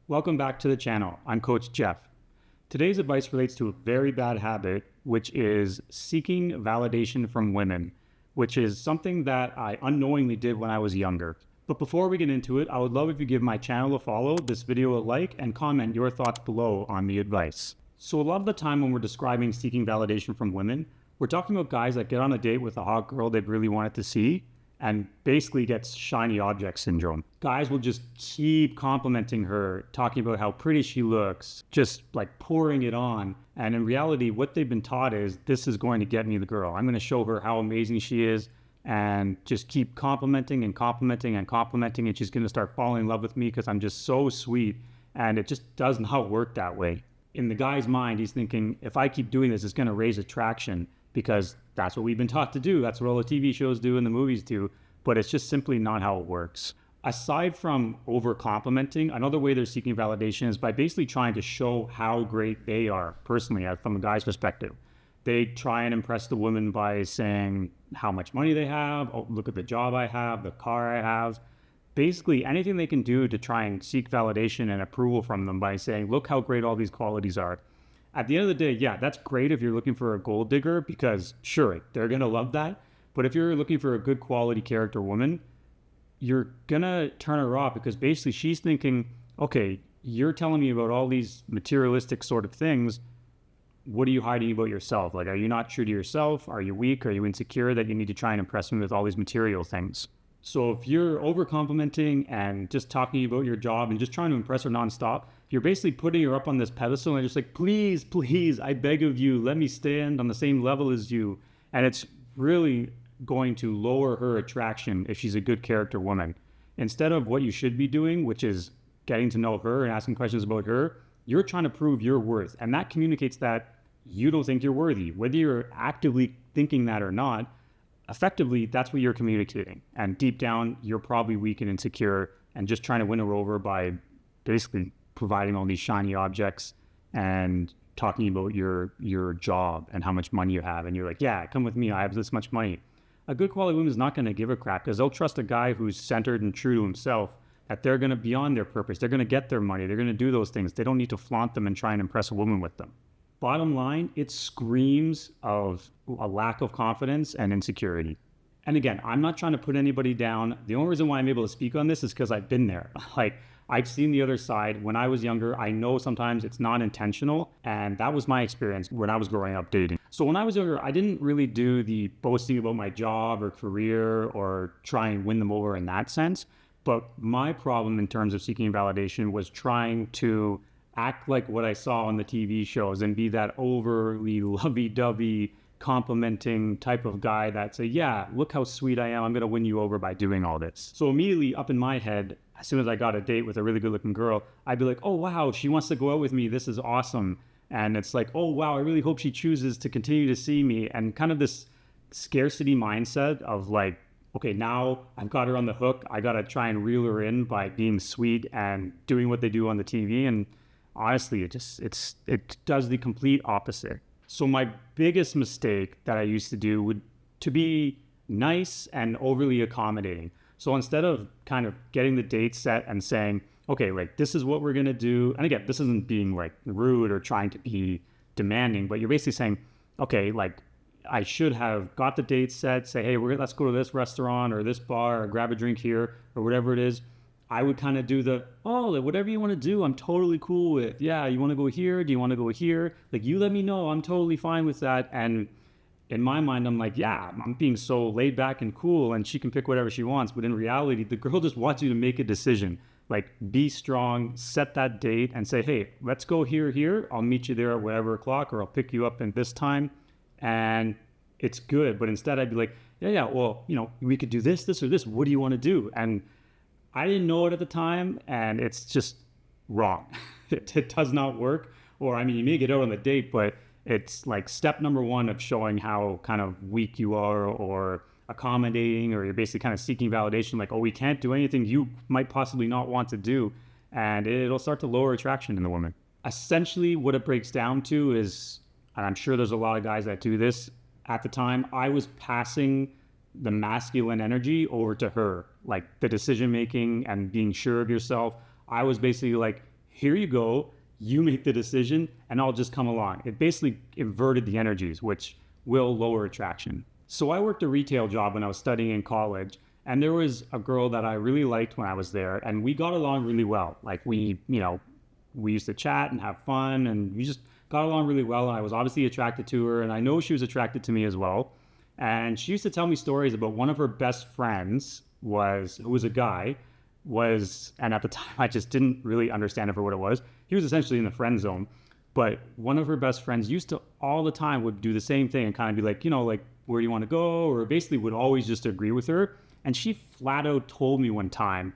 Welcome back to the channel. I'm Coach Jeff. Today's advice relates to a very bad habit, which is seeking validation from women, which is something that I unknowingly did when I was younger. But before we get into it, I would love if you give my channel a follow, this video a like, and comment your thoughts below on the advice. So a lot of the time when we're describing seeking validation from women, we're talking about guys that get on a date with a hot girl they've really wanted to see and basically gets shiny object syndrome. Guys will just keep complimenting her, talking about how pretty she looks, just like pouring it on. And in reality, what they've been taught is this is going to get me the girl. I'm going to show her how amazing she is and just keep complimenting and complimenting and complimenting. And she's going to start falling in love with me because I'm just so sweet. And it just does not work that way. In the guy's mind, he's thinking, if I keep doing this, it's going to raise attraction, because that's what we've been taught to do. That's what all the TV shows do and the movies do, but it's just simply not how it works. Aside from over complimenting, another way they're seeking validation is by basically trying to show how great they are personally, from a guy's perspective. They try and impress the woman by saying how much money they have, oh, look at the job I have, the car I have. Basically anything they can do to try and seek validation and approval from them by saying, look how great all these qualities are. At the end of the day, yeah, that's great if you're looking for a gold digger, because sure, they're going to love that. But if you're looking for a good quality character woman, you're going to turn her off, because basically she's thinking, okay, you're telling me about all these materialistic sort of things. What are you hiding about yourself? Like, are you not true to yourself? Are you weak? Are you insecure that you need to try and impress me with all these material things? So if you're over complimenting and just talking about your job and just trying to impress her nonstop, you're basically putting her up on this pedestal and just like, please, please, I beg of you, let me stand on the same level as you. And it's really going to lower her attraction if she's a good character woman. Instead of what you should be doing, which is getting to know her and asking questions about her, you're trying to prove your worth. And that communicates that you don't think you're worthy. Whether you're actively thinking that or not, effectively, that's what you're communicating. And deep down, you're probably weak and insecure and just trying to win her over by basically providing all these shiny objects and talking about your job and how much money you have. And you're like, yeah, come with me, I have this much money. A good quality woman is not going to give a crap, because they'll trust a guy who's centered and true to himself, that they're going to be on their purpose. They're going to get their money. They're going to do those things. They don't need to flaunt them and try and impress a woman with them. Bottom line, it screams of a lack of confidence and insecurity. And again, I'm not trying to put anybody down. The only reason why I'm able to speak on this is because I've been there. Like, I've seen the other side. When I was younger, I know sometimes it's not intentional. And that was my experience when I was growing up dating. So when I was younger, I didn't really do the boasting about my job or career or try and win them over in that sense. But my problem in terms of seeking validation was trying to act like what I saw on the TV shows and be that overly lovey-dovey, complimenting type of guy that say, yeah, look how sweet I am. I'm going to win you over by doing all this. So immediately up in my head, as soon as I got a date with a really good looking girl, I'd be like, oh, wow, she wants to go out with me. This is awesome. And it's like, oh, wow, I really hope she chooses to continue to see me. And kind of this scarcity mindset of like, okay, now I've got her on the hook. I got to try and reel her in by being sweet and doing what they do on the TV. And honestly, it does the complete opposite. So my biggest mistake that I used to do would to be nice and overly accommodating. So instead of kind of getting the date set and saying, okay, like this is what we're going to do. And again, this isn't being like rude or trying to be demanding, but you're basically saying, okay, like I should have got the date set, say, hey, let's go to this restaurant or this bar or grab a drink here or whatever it is. I would kind of do whatever you want to do, I'm totally cool with. Yeah, you want to go here? Do you want to go here? Like, you let me know. I'm totally fine with that. And in my mind, I'm like, yeah, I'm being so laid back and cool, and she can pick whatever she wants. But in reality, the girl just wants you to make a decision. Like, be strong, set that date, and say, hey, let's go here. I'll meet you there at whatever o'clock, or I'll pick you up at this time. And it's good. But instead, I'd be like, yeah, well, we could do this or this. What do you want to do? And I didn't know it at the time, and it's just wrong. It does not work. Or, you may get out on the date, but it's like step number one of showing how kind of weak you are or accommodating, or you're basically kind of seeking validation, like, oh, we can't do anything you might possibly not want to do. And it'll start to lower attraction in the woman. Essentially, what it breaks down to is, and I'm sure there's a lot of guys that do this, at the time, I was passing the masculine energy over to her, like the decision making and being sure of yourself. I was basically like, here you go, you make the decision and I'll just come along. It basically inverted the energies, which will lower attraction. So I worked a retail job when I was studying in college, and there was a girl that I really liked when I was there, and we got along really well. Like we used to chat and have fun, and we just got along really well. And I was obviously attracted to her, and I know she was attracted to me as well. And she used to tell me stories about one of her best friends who was a guy, and at the time I just didn't really understand it for what it was. He was essentially in the friend zone, but one of her best friends used to all the time would do the same thing and kind of be like, like, where do you want to go? Or basically would always just agree with her. And she flat out told me one time,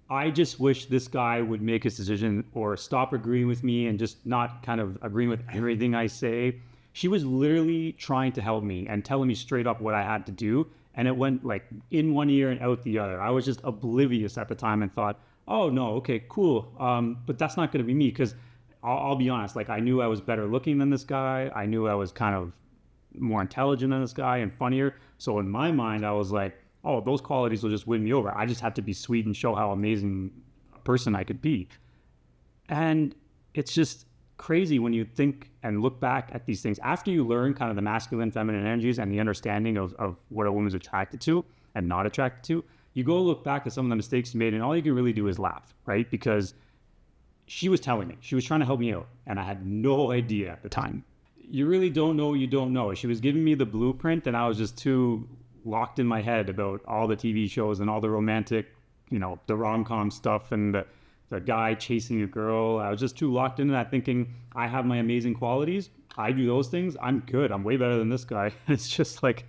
I just wish this guy would make his decision or stop agreeing with me and just not kind of agreeing with everything I say. She was literally trying to help me and telling me straight up what I had to do. And it went like in one ear and out the other. I was just oblivious at the time and thought, oh no, okay, cool. But that's not going to be me, because I'll be honest, like I knew I was better looking than this guy. I knew I was kind of more intelligent than this guy and funnier. So in my mind, I was like, oh, those qualities will just win me over. I just have to be sweet and show how amazing a person I could be. And it's just crazy when you think and look back at these things after you learn kind of the masculine, feminine energies and the understanding of what a woman's attracted to and not attracted to. You go look back at some of the mistakes you made, and all you can really do is laugh, right? Because she was telling me, she was trying to help me out, and I had no idea at the time. You really don't know what you don't know. She was giving me the blueprint, and I was just too locked in my head about all the TV shows and all the romantic, the rom-com stuff and the guy chasing a girl. I was just too locked into that, thinking I have my amazing qualities. I do those things. I'm good. I'm way better than this guy. It's just like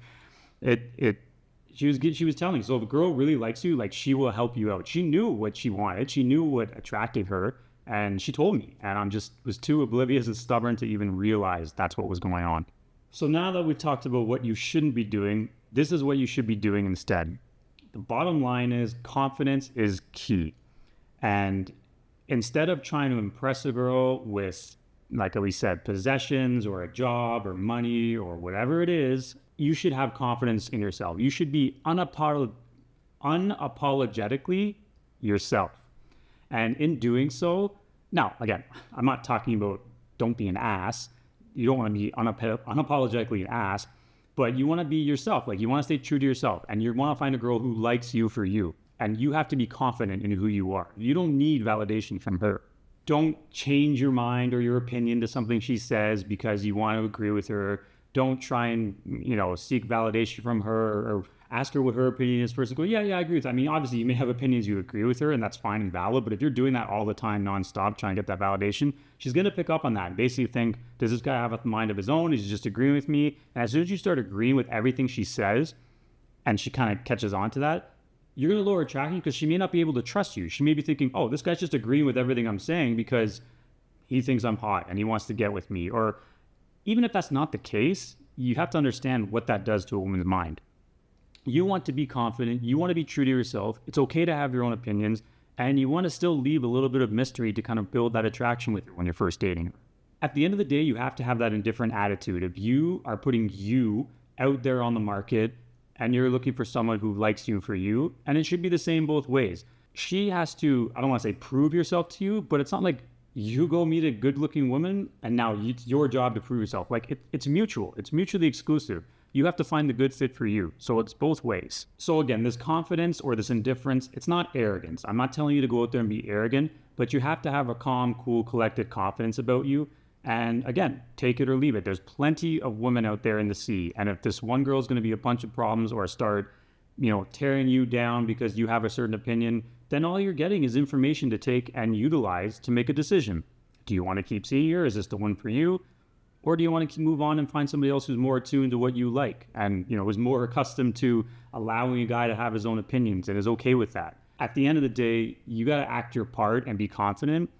she was telling me, so if a girl really likes you, like she will help you out. She knew what she wanted. She knew what attracted her. And she told me, and was too oblivious and stubborn to even realize that's what was going on. So now that we've talked about what you shouldn't be doing, this is what you should be doing instead. The bottom line is confidence is key. And instead of trying to impress a girl with, like we said, possessions or a job or money or whatever it is, you should have confidence in yourself. You should be unapologetically yourself. And in doing so, now, again, I'm not talking about don't be an ass. You don't want to be unapologetically an ass, but you want to be yourself. Like you want to stay true to yourself, and you want to find a girl who likes you for you. And you have to be confident in who you are. You don't need validation from her. Don't change your mind or your opinion to something she says because you want to agree with her. Don't try and, seek validation from her or ask her what her opinion is first and go, yeah, I agree with that. I mean, obviously you may have opinions you agree with her, and that's fine and valid, but if you're doing that all the time nonstop trying to get that validation, she's going to pick up on that and basically think, does this guy have a mind of his own? Is he just agreeing with me? And as soon as you start agreeing with everything she says and she kind of catches on to that, you're going to lower attraction because she may not be able to trust you. She may be thinking, oh, this guy's just agreeing with everything I'm saying because he thinks I'm hot and he wants to get with me. Or even if that's not the case, you have to understand what that does to a woman's mind. You want to be confident. You want to be true to yourself. It's okay to have your own opinions. And you want to still leave a little bit of mystery to kind of build that attraction with her when you're first dating. At the end of the day, you have to have that indifferent attitude. If you are putting you out there on the market and you're looking for someone who likes you for you, and it should be the same both ways. She has to, I don't want to say prove yourself to you, but it's not like you go meet a good-looking woman and now it's your job to prove yourself. Like it's mutual. It's mutually exclusive. You have to find the good fit for you. So it's both ways. So again, this confidence or this indifference, it's not arrogance. I'm not telling you to go out there and be arrogant, but you have to have a calm, cool, collected confidence about you. And again, take it or leave it. There's plenty of women out there in the sea. And if this one girl is going to be a bunch of problems or start, tearing you down because you have a certain opinion, then all you're getting is information to take and utilize to make a decision. Do you want to keep seeing her? Is this the one for you? Or do you want to move on and find somebody else who's more attuned to what you like and, is more accustomed to allowing a guy to have his own opinions and is okay with that? At the end of the day, you got to act your part and be confident,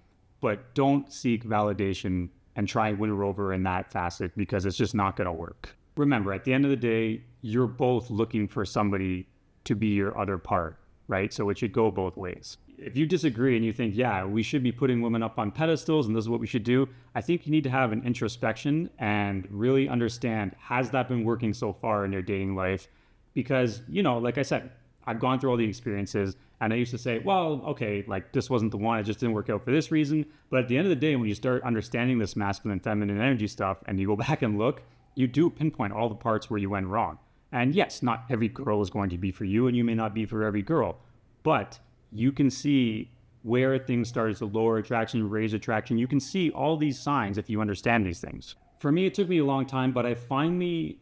but don't seek validation and try and win her over in that facet because it's just not going to work. Remember, at the end of the day, you're both looking for somebody to be your other part, right? So it should go both ways. If you disagree and you think, yeah, we should be putting women up on pedestals and this is what we should do, I think you need to have an introspection and really understand, has that been working so far in your dating life? Because, like I said, I've gone through all the experiences, and I used to say, well, okay, like this wasn't the one, it just didn't work out for this reason. But at the end of the day, when you start understanding this masculine, feminine energy stuff, and you go back and look, you do pinpoint all the parts where you went wrong. And yes, not every girl is going to be for you, and you may not be for every girl, but you can see where things started to lower attraction, raise attraction. You can see all these signs if you understand these things. For me, it took me a long time, but I finally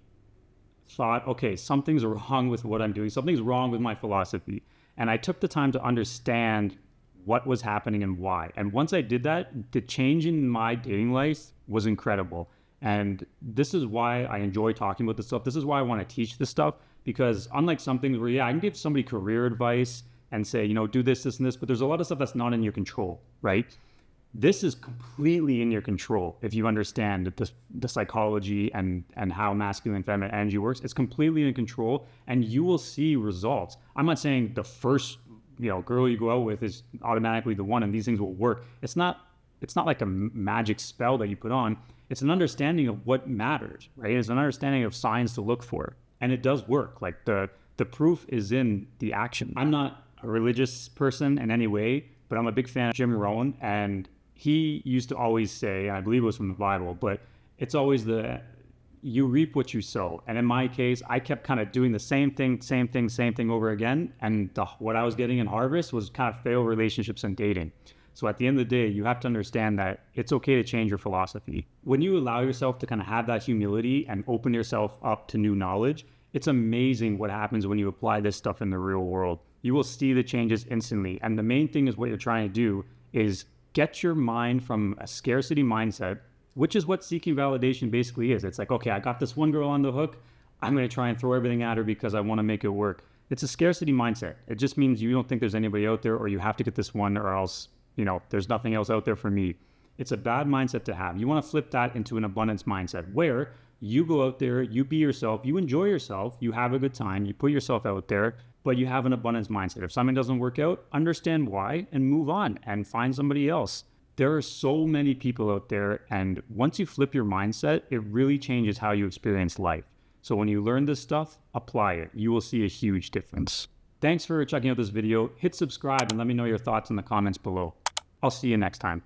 thought, okay, something's wrong with what I'm doing. Something's wrong with my philosophy. And I took the time to understand what was happening and why. And once I did that, the change in my dating life was incredible. And this is why I enjoy talking about this stuff. This is why I want to teach this stuff, because unlike some things where, yeah, I can give somebody career advice and say, do this, this, and this, but there's a lot of stuff that's not in your control, right? This is completely in your control if you understand the psychology and how masculine and feminine energy works. It's completely in control, and you will see results. I'm not saying the first girl you go out with is automatically the one and these things will work. It's not like a magic spell that you put on. It's an understanding of what matters, right? It's an understanding of signs to look for, and it does work. Like the proof is in the action. I'm not a religious person in any way, but I'm a big fan of Jimmy Rohn, and he used to always say, and I believe it was from the Bible, but it's always you reap what you sow. And in my case, I kept kind of doing the same thing over again. And what I was getting in harvest was kind of failed relationships and dating. So at the end of the day, you have to understand that it's okay to change your philosophy. When you allow yourself to kind of have that humility and open yourself up to new knowledge, it's amazing what happens when you apply this stuff in the real world. You will see the changes instantly. And the main thing is what you're trying to do is get your mind from a scarcity mindset, which is what seeking validation basically is. It's like, okay, I got this one girl on the hook. I'm going to try and throw everything at her because I want to make it work. It's a scarcity mindset. It just means you don't think there's anybody out there, or you have to get this one, or else, there's nothing else out there for me. It's a bad mindset to have. You want to flip that into an abundance mindset where you go out there, you be yourself, you enjoy yourself, you have a good time, you put yourself out there, but you have an abundance mindset. If something doesn't work out, understand why and move on and find somebody else. There are so many people out there, and once you flip your mindset, it really changes how you experience life. So when you learn this stuff, apply it. You will see a huge difference. Thanks for checking out this video. Hit subscribe and let me know your thoughts in the comments below. I'll see you next time.